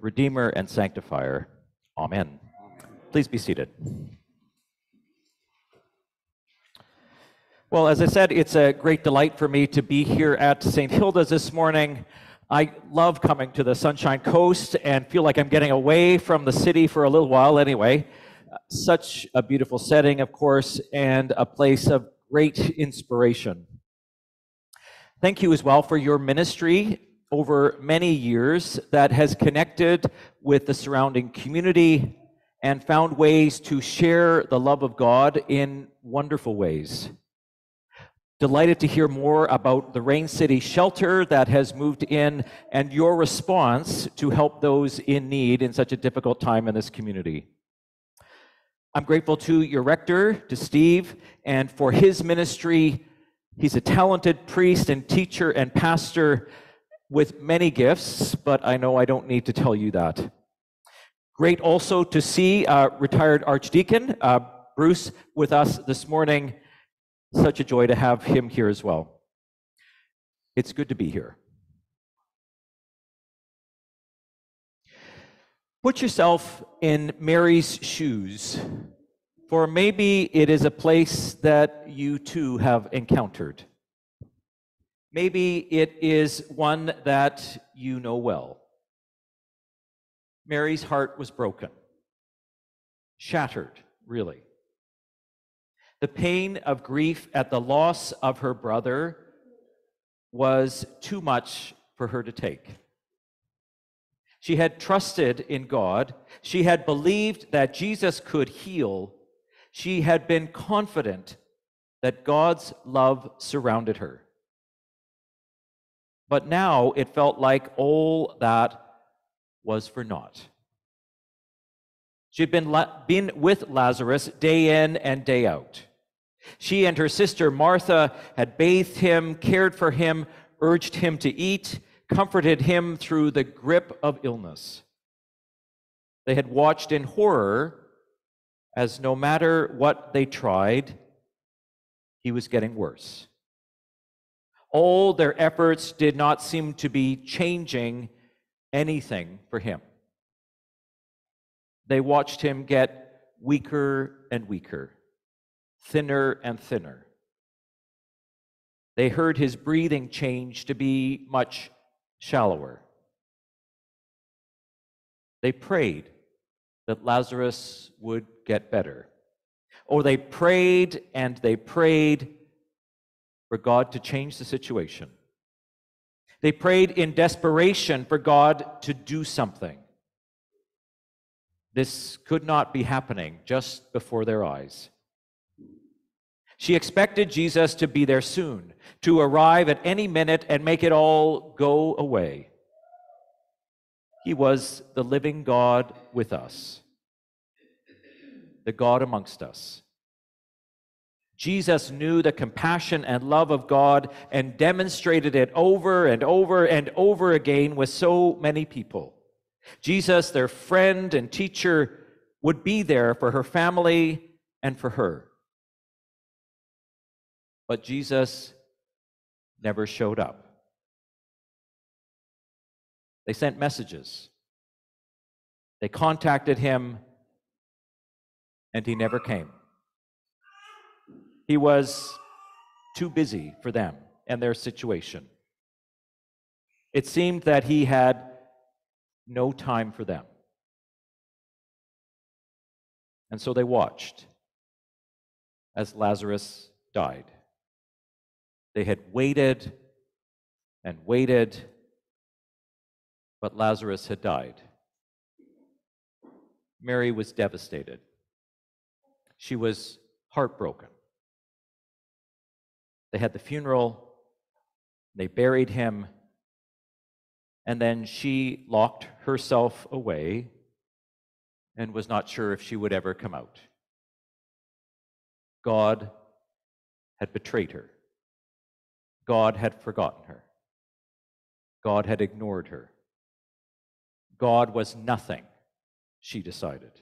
Redeemer, and Sanctifier. Amen. Please be seated. Well, as I said, it's a great delight for me to be here at St. Hilda's this morning. I love coming to the Sunshine Coast and feel like I'm getting away from the city for a little while anyway. Such a beautiful setting, of course, and a place of great inspiration. Thank you as well for your ministry over many years that has connected with the surrounding community and found ways to share the love of God in wonderful ways. Delighted to hear more about the Rain City Shelter that has moved in and your response to help those in need in such a difficult time in this community. I'm grateful to your rector, to Steve, and for his ministry. He's a talented priest and teacher and pastor with many gifts, but I know I don't need to tell you that. Great also to see retired Archdeacon Bruce with us this morning. Such a joy to have him here as well. It's good to be here. Put yourself in Mary's shoes, for maybe it is a place that you too have encountered. Maybe it is one that you know well. Mary's heart was broken, shattered, really. The pain of grief at the loss of her brother was too much for her to take. She had trusted in God. She had believed that Jesus could heal. She had been confident that God's love surrounded her. But now it felt like all that was for naught. She'd been with Lazarus day in and day out. She and her sister Martha had bathed him, cared for him, urged him to eat, comforted him through the grip of illness. They had watched in horror as no matter what they tried, he was getting worse. All their efforts did not seem to be changing anything for him. They watched him get weaker and weaker, thinner and thinner. They heard his breathing change to be much shallower. They prayed that Lazarus would get better. Or they prayed and they prayed for God to change the situation. They prayed in desperation for God to do something. This could not be happening just before their eyes. She expected Jesus to be there soon, to arrive at any minute and make it all go away. He was the living God with us, the God amongst us. Jesus knew the compassion and love of God and demonstrated it over and over and over again with so many people. Jesus, their friend and teacher, would be there for her family and for her. But Jesus never showed up. They sent messages. They contacted him, and he never came. He was too busy for them and their situation. It seemed that he had no time for them. And so they watched as Lazarus died. They had waited and waited, but Lazarus had died. Mary was devastated. She was heartbroken. They had the funeral, they buried him, and then she locked herself away and was not sure if she would ever come out. God had betrayed her. God had forgotten her. God had ignored her. God was nothing, she decided.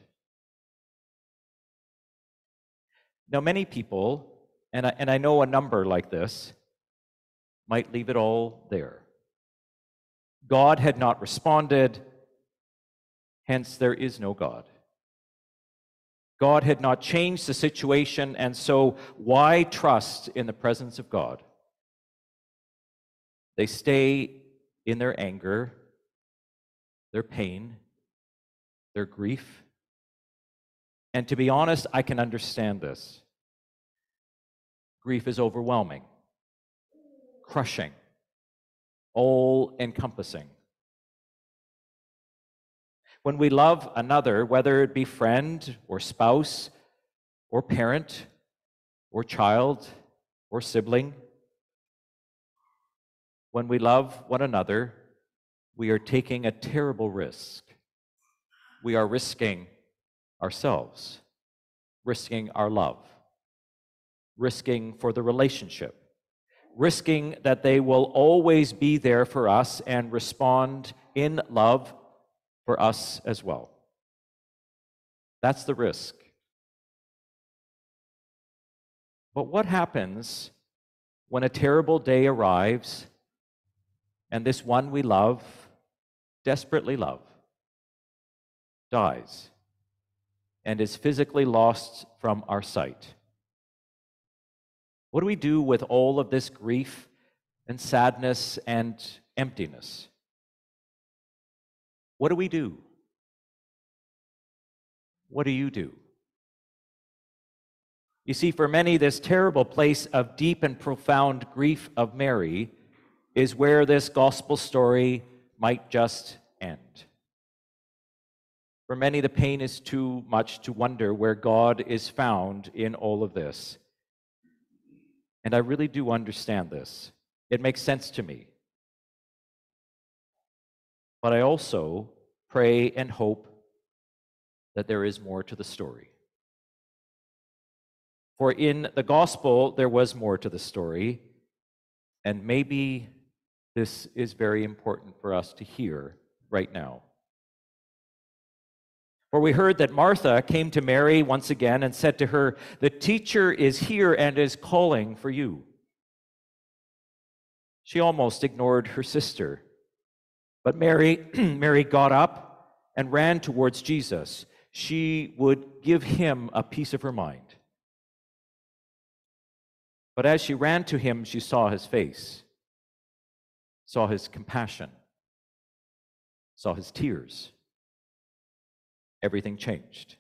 Now, many people, and I know a number like this, might leave it all there. God had not responded. Hence, there is no God. God had not changed the situation, and so why trust in the presence of God? They stay in their anger, their pain, their grief. And to be honest, I can understand this. Grief is overwhelming, crushing, all-encompassing. When we love another, whether it be friend or spouse or parent or child or sibling, when we love one another, we are taking a terrible risk. We are risking ourselves, risking our love, risking for the relationship, risking that they will always be there for us and respond in love for us as well. That's the risk. But what happens when a terrible day arrives and this one we love, desperately love, dies and is physically lost from our sight? What do we do with all of this grief and sadness and emptiness? What do we do? What do you do? You see, for many, this terrible place of deep and profound grief of Mary is where this gospel story might just end. For many, the pain is too much to wonder where God is found in all of this. And I really do understand this. It makes sense to me. But I also pray and hope that there is more to the story. For in the gospel, there was more to the story, and maybe this is very important for us to hear right now. For we heard that Martha came to Mary once again and said to her, "The teacher is here and is calling for you." She almost ignored her sister. But Mary got up and ran towards Jesus. She would give him a piece of her mind. But as she ran to him, she saw his face, saw his compassion, saw his tears. Everything changed.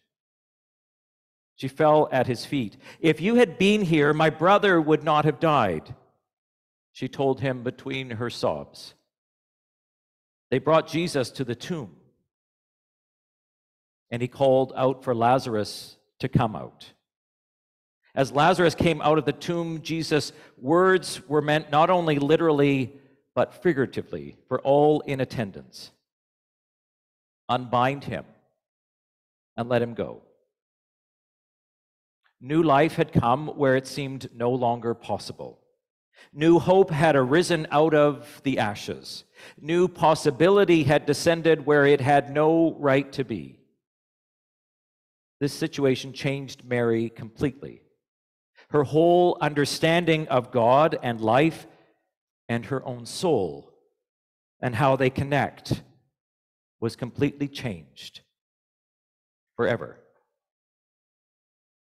She fell at his feet. "If you had been here, my brother would not have died," she told him between her sobs. They brought Jesus to the tomb, and he called out for Lazarus to come out. As Lazarus came out of the tomb, Jesus' words were meant not only literally, but figuratively for all in attendance. Unbind him and let him go. New life had come where it seemed no longer possible. New hope had arisen out of the ashes. New possibility had descended where it had no right to be. This situation changed Mary completely. Her whole understanding of God and life and her own soul and how they connect was completely changed forever.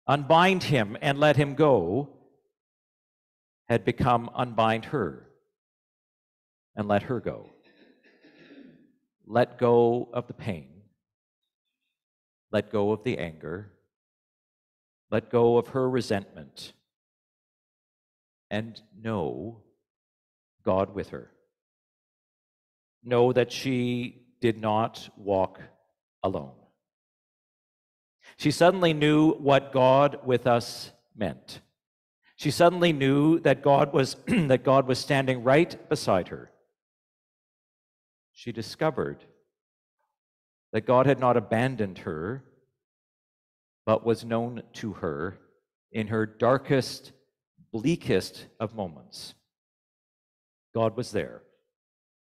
Unbind him and let him go had become unbind her and let her go. Let go of the pain. Let go of the anger. Let go of her resentment. And know God with her. Know that she did not walk alone. She suddenly knew what God with us meant. She suddenly knew that God was that God was standing right beside her. She discovered that God had not abandoned her, but was known to her in her darkest, bleakest of moments. God was there,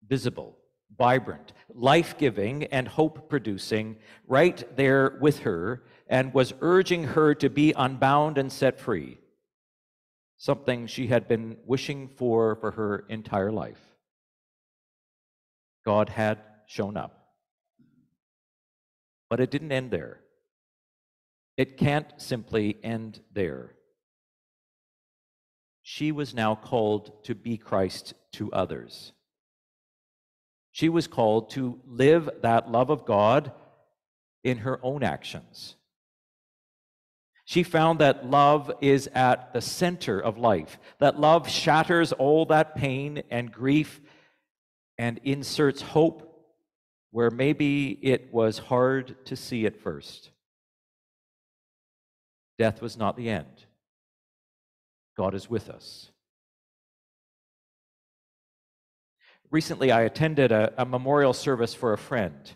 visible, vibrant, life-giving, and hope-producing, right there with her, and was urging her to be unbound and set free. Something she had been wishing for her entire life. God had shown up. But it didn't end there. It can't simply end there. She was now called to be Christ to others. She was called to live that love of God in her own actions. She found that love is at the center of life, that love shatters all that pain and grief and inserts hope where maybe it was hard to see at first. Death was not the end. God is with us. Recently, I attended a memorial service for a friend.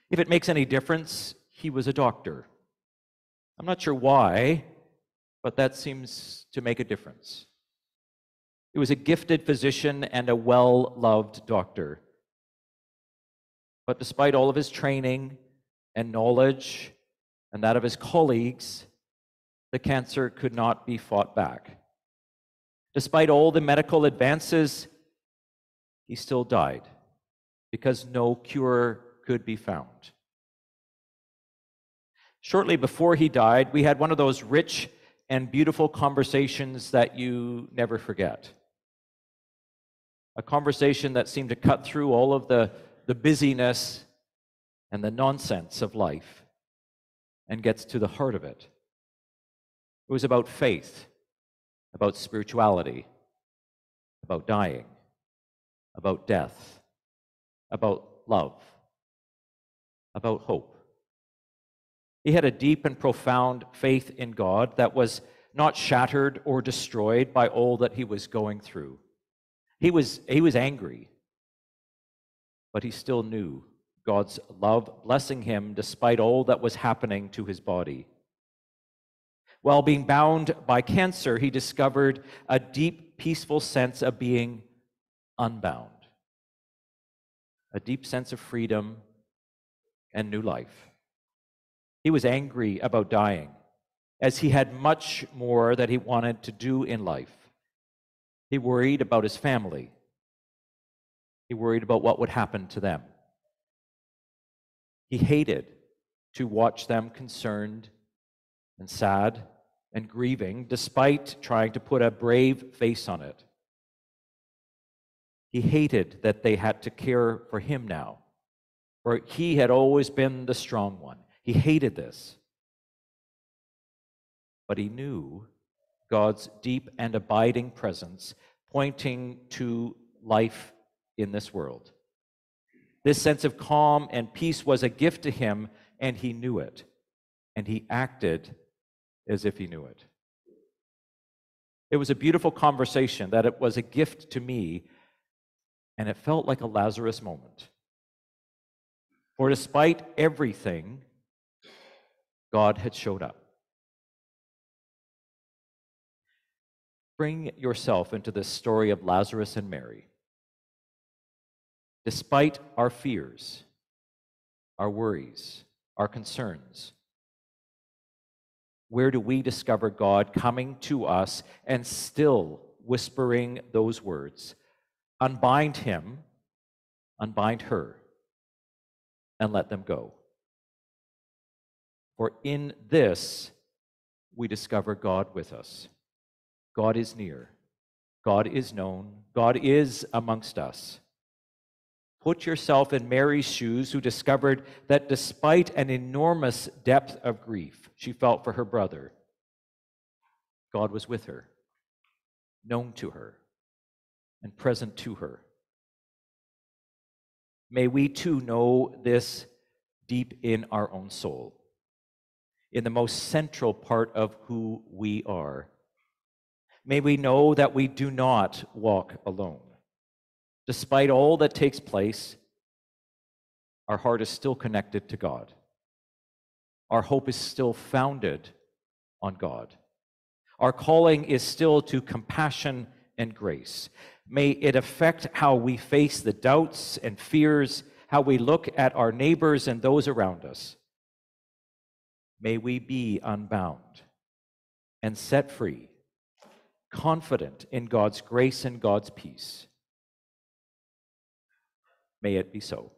If it makes any difference, he was a doctor. I'm not sure why, but that seems to make a difference. He was a gifted physician and a well-loved doctor. But despite all of his training and knowledge and that of his colleagues, the cancer could not be fought back. Despite all the medical advances, he still died because no cure could be found. Shortly before he died, we had one of those rich and beautiful conversations that you never forget. A conversation that seemed to cut through all of the busyness and the nonsense of life and gets to the heart of it. It was about faith, about spirituality, about dying, about death, about love, about hope. He had a deep and profound faith in God that was not shattered or destroyed by all that he was going through. He was angry, but he still knew God's love blessing him despite all that was happening to his body. While being bound by cancer, he discovered a deep, peaceful sense of being unbound, a deep sense of freedom and new life. He was angry about dying, as he had much more that he wanted to do in life. He worried about his family. He worried about what would happen to them. He hated to watch them concerned and sad and grieving, despite trying to put a brave face on it. He hated that they had to care for him now, for he had always been the strong one. He hated this. But he knew God's deep and abiding presence pointing to life in this world. This sense of calm and peace was a gift to him, and he knew it. And he acted as if he knew it. It was a beautiful conversation that it was a gift to me, and it felt like a Lazarus moment. For despite everything, God had showed up. Bring yourself into this story of Lazarus and Mary. Despite our fears, our worries, our concerns, where do we discover God coming to us and still whispering those words? Unbind him, unbind her, and let them go. For in this, we discover God with us. God is near. God is known. God is amongst us. Put yourself in Mary's shoes, who discovered that despite an enormous depth of grief she felt for her brother, God was with her, known to her, and present to her. May we too know this deep in our own soul, in the most central part of who we are. May we know that we do not walk alone. Despite all that takes place, our heart is still connected to God. Our hope is still founded on God. Our calling is still to compassion and grace. May it affect how we face the doubts and fears, how we look at our neighbors and those around us. May we be unbound and set free, confident in God's grace and God's peace. May it be so.